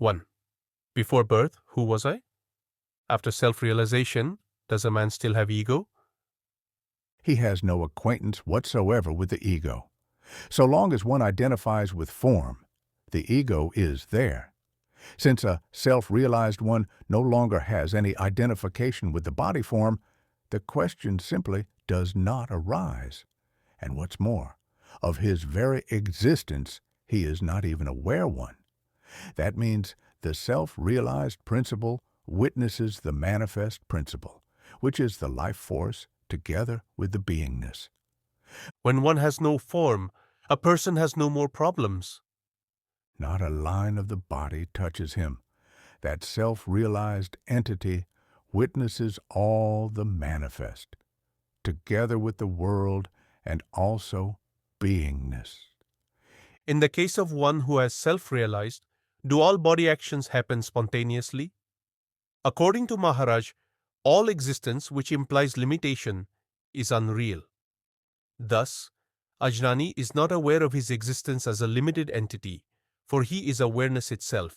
1. Before birth, who was I? After self-realization, does a man still have ego? He has no acquaintance whatsoever with the ego. So long as one identifies with form, the ego is there. Since a self-realized one no longer has any identification with the body form, the question simply does not arise. And what's more, of his very existence, he is not even aware one. That means the self-realized principle witnesses the manifest principle, which is the life force together with the beingness. When one has no form, a person has no more problems. Not a line of the body touches him. That self-realized entity witnesses all the manifest, together with the world and also beingness. In the case of one who has self-realized, do all body actions happen spontaneously? According to Maharaj, all existence which implies limitation is unreal. Thus, a Jnani is not aware of his existence as a limited entity, for he is awareness itself.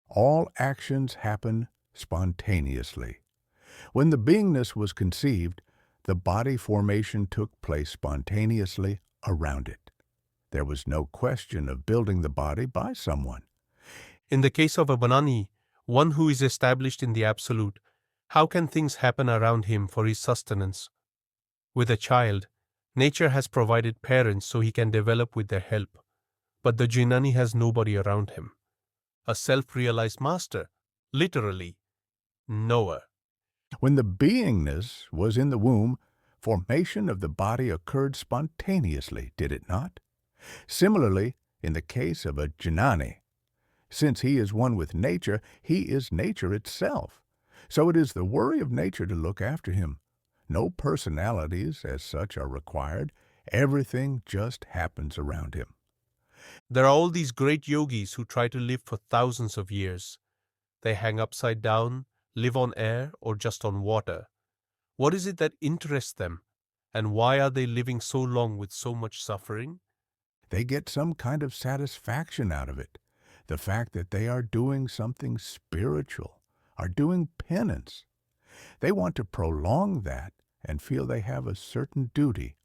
All actions happen spontaneously. When the beingness was conceived, the body formation took place spontaneously around it. There was no question of building the body by someone. In the case of a Jnani, one who is established in the Absolute, how can things happen around him for his sustenance? With a child, nature has provided parents so he can develop with their help, but the Jnani has nobody around him. A self-realized master, literally, knower. When the beingness was in the womb, formation of the body occurred spontaneously, did it not? Similarly, in the case of a Jnani, since he is one with nature, he is nature itself. So it is the worry of nature to look after him. No personalities as such are required. Everything just happens around him. There are all these great yogis who try to live for thousands of years. They hang upside down, live on air, or just on water. What is it that interests them? And why are they living so long with so much suffering? They get some kind of satisfaction out of it. The fact that they are doing something spiritual, are doing penance. They want to prolong that and feel they have a certain duty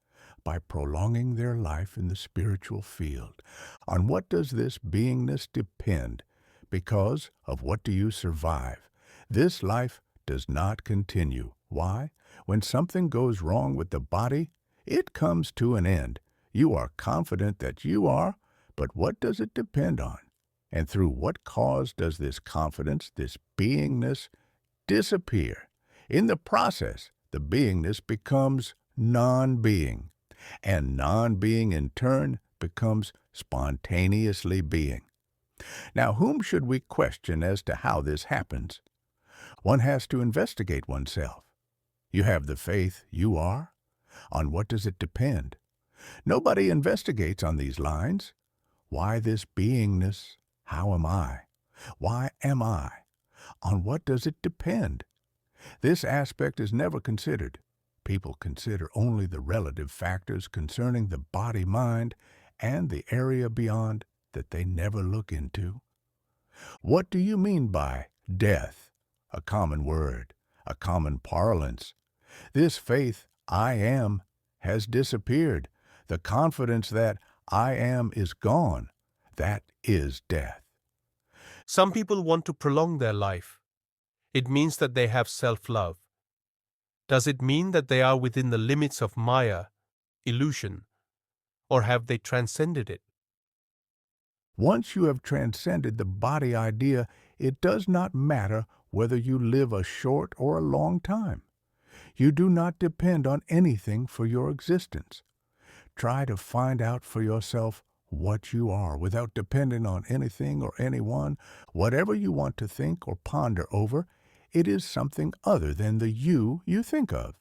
by prolonging their life in the spiritual field. On what does this beingness depend? Because of what do you survive? This life does not continue. Why? When something goes wrong with the body, it comes to an end. You are confident that you are, but what does it depend on? And through what cause does this confidence, this beingness, disappear? In the process, the beingness becomes non-being, and non-being in turn becomes spontaneously being. Now, whom should we question as to how this happens? One has to investigate oneself. You have the faith you are. On what does it depend? Nobody investigates on these lines. Why this beingness? How am I? Why am I? On what does it depend? This aspect is never considered. People consider only the relative factors concerning the body-mind and the area beyond that they never look into. What do you mean by death? A common word, a common parlance. This faith, I am, has disappeared. The confidence that I am is gone. That is death. Some people want to prolong their life. It means that they have self-love. Does it mean that they are within the limits of Maya, illusion, or have they transcended it? Once you have transcended the body idea, it does not matter whether you live a short or a long time. You do not depend on anything for your existence. Try to find out for yourself what you are without depending on anything or anyone. Whatever you want to think or ponder over, it is something other than the you think of.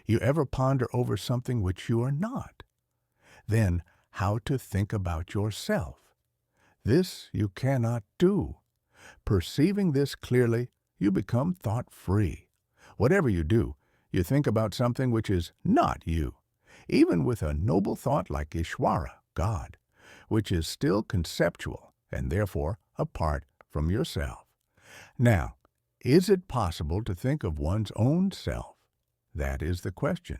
You ever ponder over something which you are not? Then how to think about yourself? This you cannot do. Perceiving this clearly, you become thought-free. Whatever you do, you think about something which is not you, even with a noble thought like Ishwara, God, which is still conceptual and therefore apart from yourself. Now, is it possible to think of one's own self? That is the question.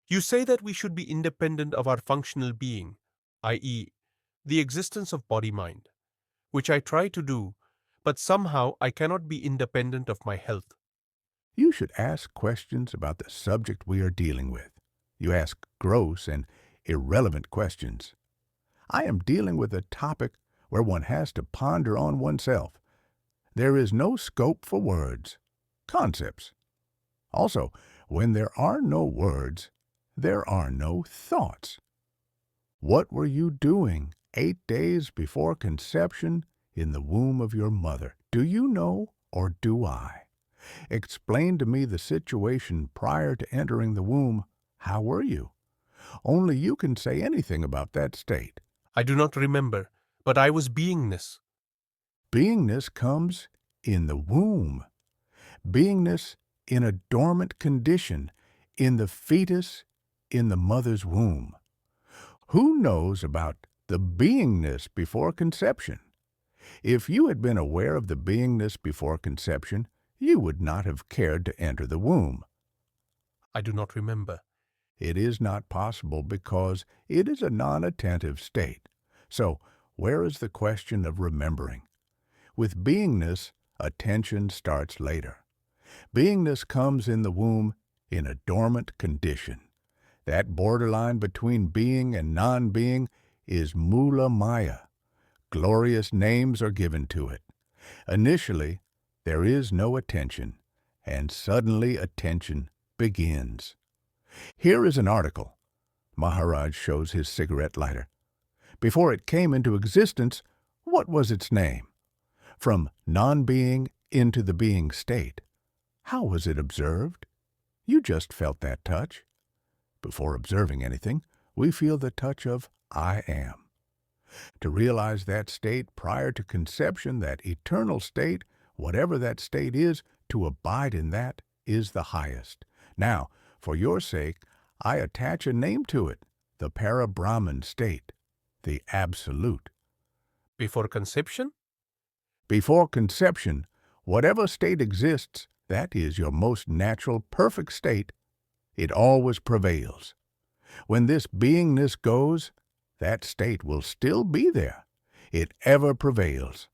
You say that we should be independent of our functional being, i.e., the existence of body-mind, which I try to do, but somehow I cannot be independent of my health. You should ask questions about the subject we are dealing with. You ask gross and irrelevant questions. I am dealing with a topic where one has to ponder on oneself. There is no scope for words, concepts. Also, when there are no words, there are no thoughts. What were you doing 8 days before conception in the womb of your mother? Do you know, or do I? Explain to me the situation prior to entering the womb. How were you? Only you can say anything about that state. I do not remember, but I was beingness. Beingness comes in the womb. Beingness in a dormant condition, in the fetus, in the mother's womb. Who knows about the beingness before conception? If you had been aware of the beingness before conception, you would not have cared to enter the womb. I do not remember. It is not possible because it is a non-attentive state. So, where is the question of remembering? With beingness, attention starts later. Beingness comes in the womb in a dormant condition. That borderline between being and non-being is Moola Maya. Glorious names are given to it. Initially, there is no attention, and suddenly attention begins. Here is an article. Maharaj shows his cigarette lighter. Before it came into existence, what was its name? From non-being into the being state. How was it observed? You just felt that touch. Before observing anything, we feel the touch of I am. To realize that state prior to conception, that eternal state, whatever that state is, to abide in that is the highest. Now, for your sake, I attach a name to it, the Parabrahman state, the Absolute. Before conception? Before conception, whatever state exists, that is your most natural, perfect state. It always prevails. When this beingness goes, that state will still be there. It ever prevails.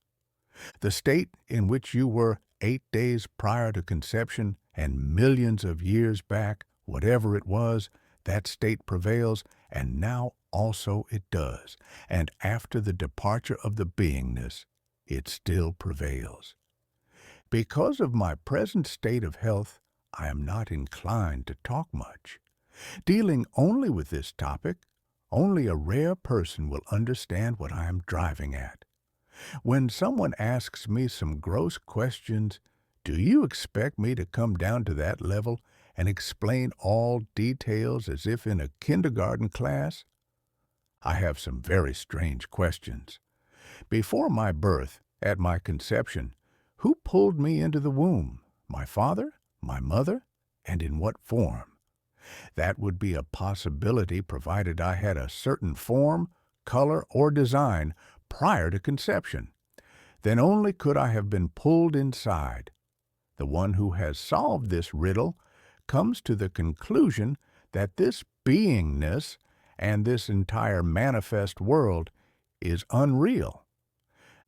The state in which you were 8 days prior to conception and millions of years back, whatever it was, that state prevails, and now also it does. And after the departure of the beingness, it still prevails. Because of my present state of health, I am not inclined to talk much. Dealing only with this topic, only a rare person will understand what I am driving at. When someone asks me some gross questions, do you expect me to come down to that level and explain all details as if in a kindergarten class? I have some very strange questions. Before my birth, at my conception, who pulled me into the womb? My father? My mother? And in what form? That would be a possibility provided I had a certain form, color, or design prior to conception. Then only could I have been pulled inside. The one who has solved this riddle comes to the conclusion that this beingness and this entire manifest world is unreal.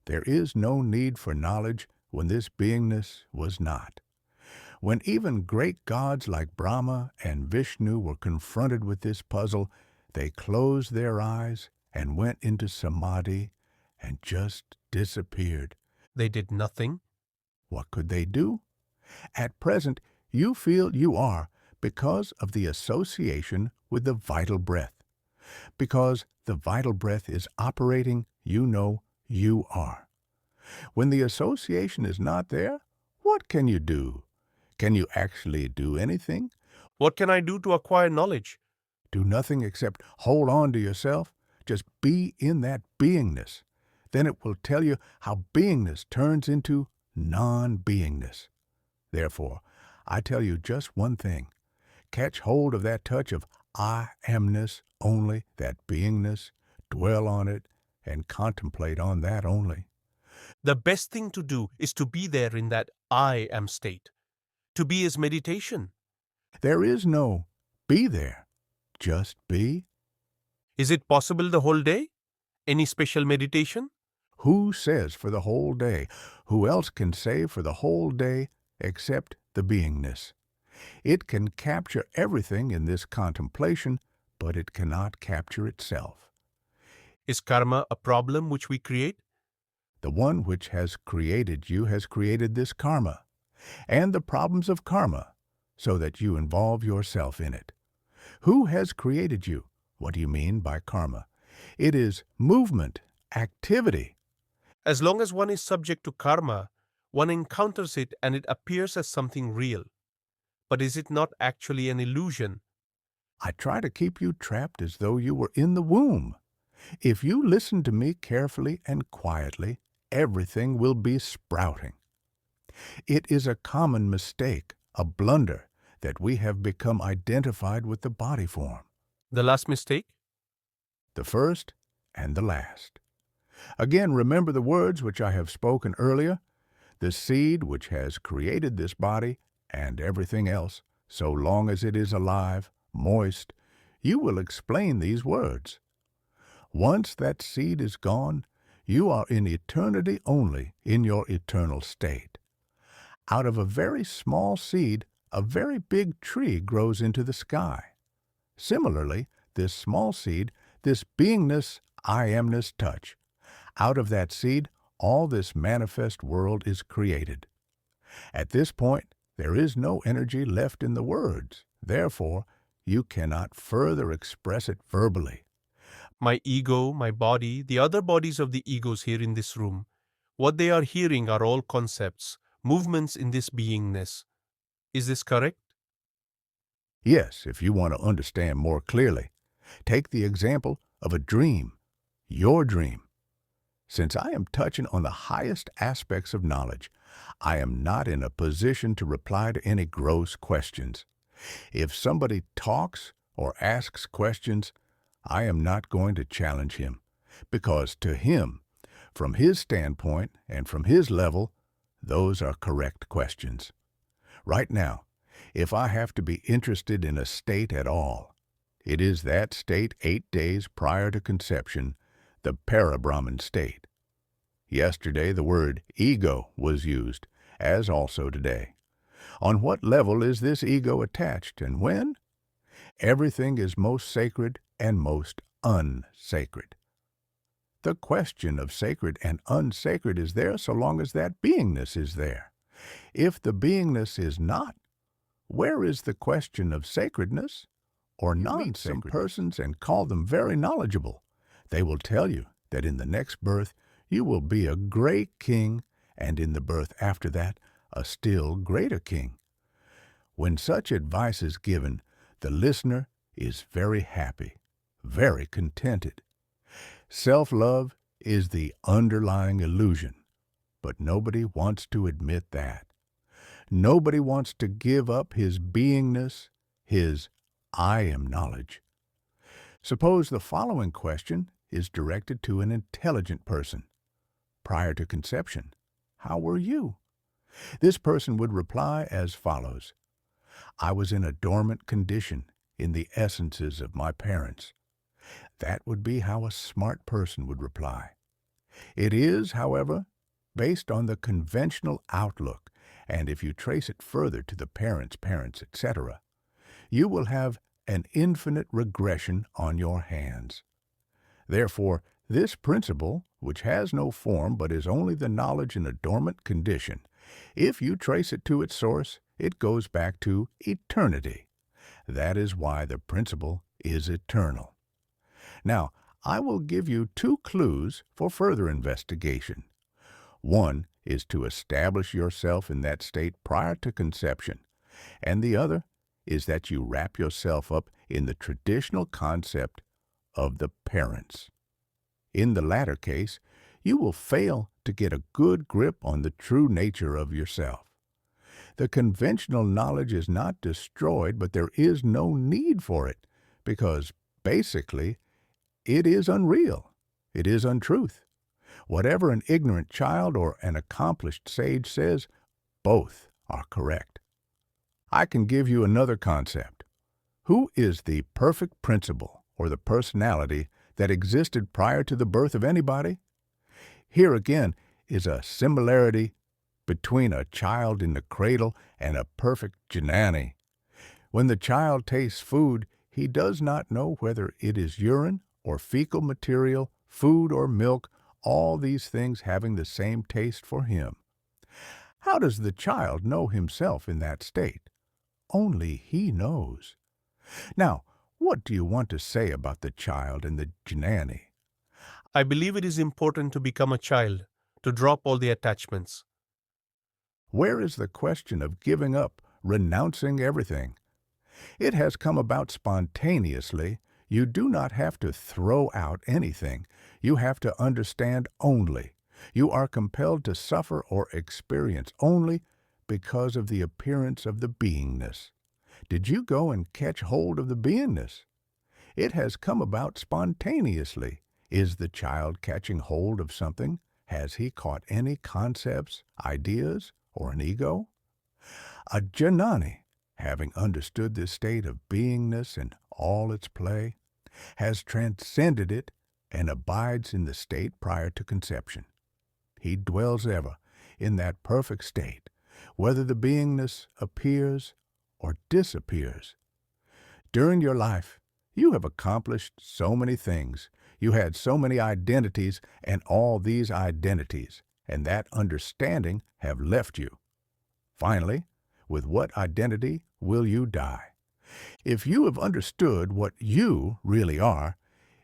There is no need for knowledge when this beingness was not. When even great gods like Brahma and Vishnu were confronted with this puzzle, they closed their eyes and went into samadhi and just disappeared. They did nothing. What could they do? At present, you feel you are because of the association with the vital breath. Because the vital breath is operating, you know you are. When the association is not there, what can you do? Can you actually do anything? What can I do to acquire knowledge? Do nothing except hold on to yourself. Just be in that beingness. Then it will tell you how beingness turns into non-beingness. Therefore, I tell you just one thing. Catch hold of that touch of I amness only, that beingness. Dwell on it and contemplate on that only. The best thing to do is to be there in that I am state. To be is meditation. There is no be there, just be. Is it possible the whole day? Any special meditation? Who says for the whole day? Who else can say for the whole day except the beingness? It can capture everything in this contemplation, but it cannot capture itself. Is karma a problem which we create? The one which has created you has created this karma, and the problems of karma, so that you involve yourself in it. Who has created you? What do you mean by karma? It is movement, activity. As long as one is subject to karma, one encounters it and it appears as something real. But is it not actually an illusion? I try to keep you trapped as though you were in the womb. If you listen to me carefully and quietly, everything will be sprouting. It is a common mistake, a blunder, that we have become identified with the body form, The last mistake? the first and the last. Again, remember the words which I have spoken earlier. The seed which has created this body and everything else, so long as it is alive, moist, you will explain these words. Once that seed is gone, you are in eternity only in your eternal state. Out of a very small seed, a very big tree grows into the sky. Similarly, this small seed, this beingness, I-amness touch, out of that seed, all this manifest world is created. At this point, there is no energy left in the words. Therefore, you cannot further express it verbally. My ego, my body, the other bodies of the egos here in this room, what they are hearing are all concepts, movements in this beingness. Is this correct? Yes, if you want to understand more clearly, take the example of a dream, your dream. Since I am touching on the highest aspects of knowledge, I am not in a position to reply to any gross questions. If somebody talks or asks questions, I am not going to challenge him, because to him, from his standpoint and from his level, those are correct questions. Right now, if I have to be interested in a state at all, it is that state 8 days prior to conception, the Parabrahman state. Yesterday the word ego was used, as also today. On what level is this ego attached, and when? Everything is most sacred and most unsacred. The question of sacred and unsacred is there so long as that beingness is there. If the beingness is not, where is the question of sacredness or not? You meet some persons and call them very knowledgeable. They will tell you that in the next birth you will be a great king, and in the birth after that a still greater king. When such advice is given, the listener is very happy, very contented. Self-love is the underlying illusion, but nobody wants to admit that. Nobody wants to give up his beingness, his I am knowledge. Suppose the following question is directed to an intelligent person. Prior to conception, how were you? This person would reply as follows. I was in a dormant condition in the essences of my parents. That would be how a smart person would reply. It is, however, based on the conventional outlook, and if you trace it further to the parents, etc., you will have an infinite regression on your hands. Therefore, this principle, which has no form but is only the knowledge in a dormant condition, if you trace it to its source, it goes back to eternity. That is why the principle is eternal. Now, I will give you 2 clues for further investigation. One is to establish yourself in that state prior to conception, and the other is that you wrap yourself up in the traditional concept of the parents. In the latter case, you will fail to get a good grip on the true nature of yourself. The conventional knowledge is not destroyed, but there is no need for it, because basically it is unreal. It is untruth. Whatever an ignorant child or an accomplished sage says, both are correct. I can give you another concept. Who is the perfect principle or the personality that existed prior to the birth of anybody? Here again is a similarity between a child in the cradle and a perfect Jnanani. When the child tastes food, he does not know whether it is urine or fecal material, food or milk, all these things having the same taste for him. How does the child know himself in that state? Only he knows. Now, what do you want to say about the child and the Jnanani? I believe it is important to become a child, to drop all the attachments. Where is the question of giving up, renouncing everything? It has come about spontaneously. You do not have to throw out anything. You have to understand only. You are compelled to suffer or experience only because of the appearance of the beingness. Did you go and catch hold of the beingness? It has come about spontaneously. Is the child catching hold of something? Has he caught any concepts, ideas, or an ego? A Jnanani, having understood this state of beingness in all its play, has transcended it and abides in the state prior to conception. He dwells ever in that perfect state, whether the beingness appears or disappears. During your life, you have accomplished so many things. You had so many identities, and all these identities and that understanding have left you. Finally, with what identity will you die? If you have understood what you really are,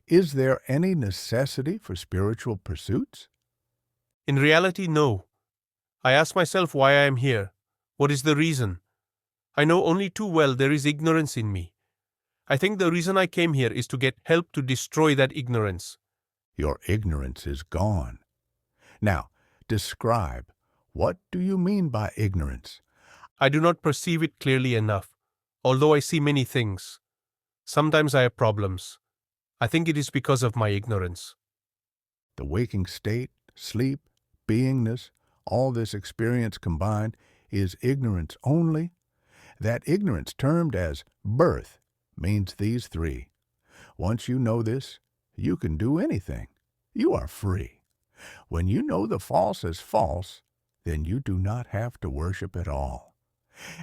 is there any necessity for spiritual pursuits? In reality, no. I ask myself why I am here. What is the reason? I know only too well there is ignorance in me. I think the reason I came here is to get help to destroy that ignorance. Your ignorance is gone. Now, describe, what do you mean by ignorance? I do not perceive it clearly enough, although I see many things. Sometimes I have problems. I think it is because of my ignorance. The waking state, sleep, beingness, all this experience combined is ignorance only. That ignorance termed as birth means these three. Once you know this, you can do anything. You are free. When you know the false as false, then you do not have to worship at all.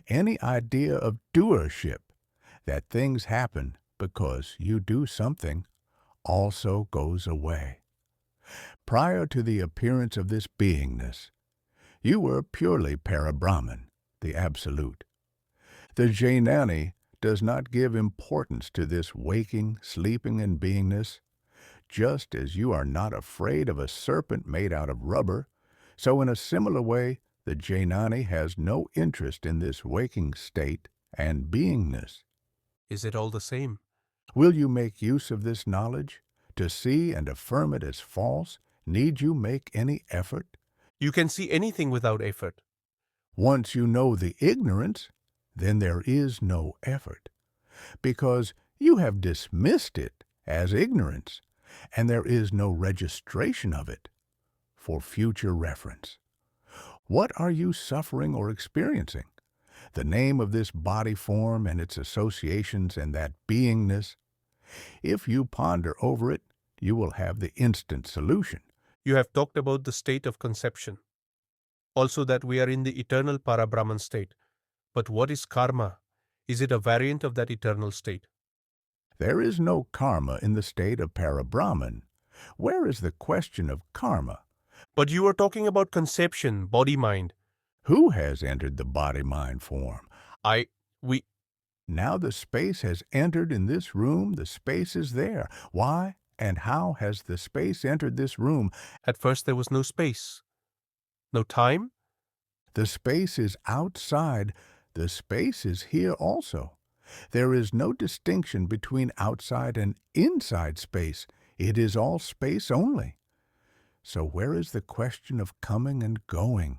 Any idea of doership, that things happen because you do something, also goes away. Prior to the appearance of this beingness, you were purely Parabrahman, the Absolute. The Jnanani does not give importance to this waking, sleeping, and beingness. Just as you are not afraid of a serpent made out of rubber, so in a similar way, the Jnanani has no interest in this waking state and beingness. Is it all the same? Will you make use of this knowledge? To see and affirm it as false, need you make any effort? You can see anything without effort. Once you know the ignorance, then there is no effort, because you have dismissed it as ignorance, and there is no registration of it for future reference. What are you suffering or experiencing? The name of this body form and its associations and that beingness? If you ponder over it, you will have the instant solution. You have talked about the state of conception. Also that we are in the eternal Parabrahman state. But what is karma? Is it a variant of that eternal state? There is no karma in the state of Parabrahman. Where is the question of karma? But you are talking about conception, body-mind. Who has entered the body-mind form? We. Now the space has entered in this room, the space is there. Why and how has the space entered this room? At first there was no space. No time? The space is outside. The space is here also. There is no distinction between outside and inside space. It is all space only. So where is the question of coming and going?